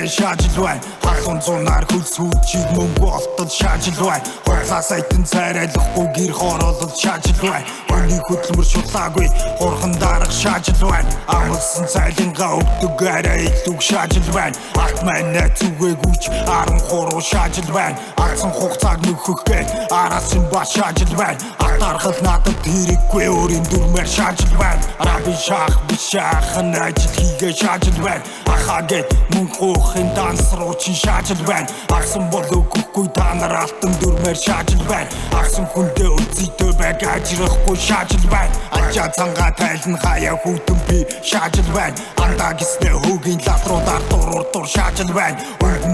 царай шаажил байна. Халуун зунаар хөлс хөвчийг мөнгө олтол шаажил байна. Хойлоо сайтан царайлахгүй гэр хороолол шаажил байна. Өний хөдөлмөр шулаагүй хурхан дарга шаажил байна. Амлсан цайлингаа өгдөг арай илүү шаажил байна. Алт манай зүгээгүйч 13 шаажил байна. Агсан хугацааг нөхөхгээд араас нь ба шаажил байна. Артархал надад хэрэггүй өөрийн дүрмээр шаажил байна. Раби шах бишахан ажил хийгээ шаажил байна. Ахагээд мөн хуухын данс руу чи шаажил байна. Агсан бол өгөхгүй та нар алтан дүрмээр шаажил байна. Агсан хүндээ үзийтэй байг ажирахгүй шаажил байна. Ачаа цангаа тайлн хаяа хүүтэн би шаажил байна. Андаа гиснэ хөгийн лат руу дартуур урдуур шаажил байна.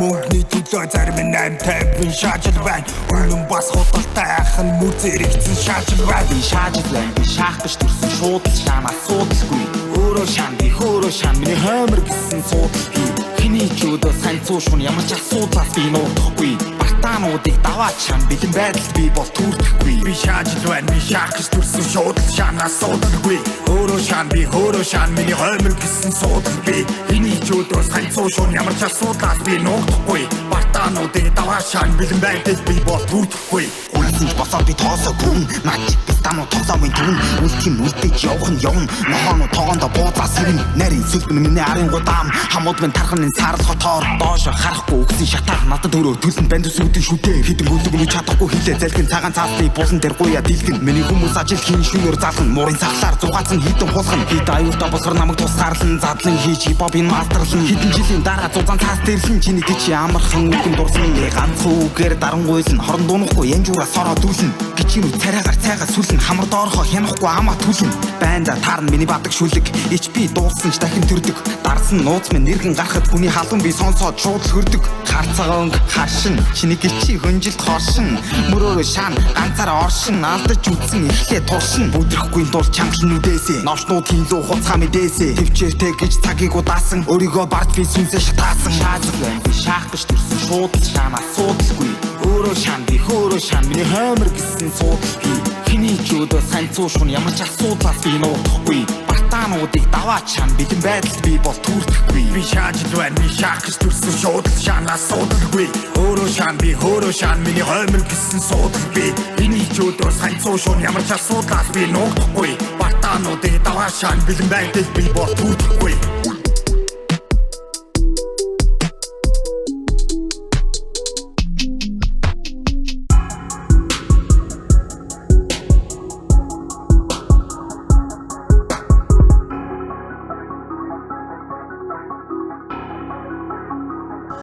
Мөнгөний төлөө зарим нь 850 шаажил байна. Үнэн бас худалтай ахын мөр зэрэгцэн шаажил байна. Би шаажил байна. Би шаах гэж төрсөн шууд л шаан асуудалгүй. Өөрөө шаан би хөөрөө шаан миний хоймор гэсэн судалгүй. Хиний ч өдөө сайн цуушун ямар ч асуудлаас би нуудахгүй. Бартаануудыг даваад шаан бэлэн байдалд би бол түрдэхгүй. Би шаажил байна. Би шаах гэж төрсөн шууд л шаан асуудалгүй. Өөрөө шаан би хөөрөө шаан миний хоймор гэсэн судалгүй. Хиний ч өдөө сайн цуушун ямар ч асуудлаас би нуудахгүй. Бартаануудыг даваад шаан бэлэн байдалд би бол түрдэхгүй. Үлсэнч босоод би тоосоо гүн. Наач стануу тоглоомын түн. Үлтийн үлдээж явах нь явна. Нохооно тоогондоо буудлаа сэрэн. Нарийн сүлбэн миний арын гудаам. Хамууд минь тарханы саарл хотоор. Доошо харахгүй өгсөн шатаар надад өөрөө төлөнд банд үсүүдэн шүтээ. Хитэн гүлгүний чадахгүй хилээ залгин цагаан цаасны булан дээр гуя дэлгэн. Миний хүмүүс ажил хийн шүнээр залган. Мурын цаглаар зугаацсан хитэн хулган. Хит аюултай босгор намайг тусгаарлан задлан хийж хипхопын мастерлан. Хитэн жилийн дараа зузаан цаас дэрлэн. Чиний гэж амархан үгэн дурсан. Ганц үгээр дарангуйлан. Хорон дуунахгүй янжуура сороо дүүлэн. Гичинүү царайгаар цайгаа сүлэн. Хамар доорхоо хянахгүй амаа түлэн. Байнда таарна миний бадаг шүлэг. HP дууссан ч дахин төрдөг. Дарсан нууц минь нэргэн гарахад хүний халуун би сонсоод шууд л хөрдөг. Харцаага өнгө хашин. Чиний гिचи хөнжилт хоршин. Мөрөөрөө шаан ганцаараа оршин. Алдаж үтсэн эхлээ туршин. Бүдрэхгүй тул чангалн үдээсэ. Новчнууд хинлүү хуцаа мэдээсэ. Төвчээртэй гэж цагийг удаасан. Өөрийгөө бард би сүнсээ шатаасан. Шаажил байна. Би шаах гэж төрсөн шууд л шаан асуудалгүй. Өөрөө шаан би хөөрөө шаан миний хоймор гэсэн судалгүй. Хиний ч өдөө сайн цуушун ямар ч асуудлаас би нуудахгүй. Бартаануудыг даваад шаан бэлэн байдалд би бол түрдэхгүй. Би шаажил байна. Би шаах гэж төрсөн шууд л шаан асуудалгүй. Өөрөө шаан би хөөрөө шаан миний хоймор гэсэн судалгүй. Хиний ч өдөө сайн цуушун ямар ч асуудлаас би нуудахгүй. Бартаануудыг даваад шаан бэлэн байдалд би бол түрдэхгүй.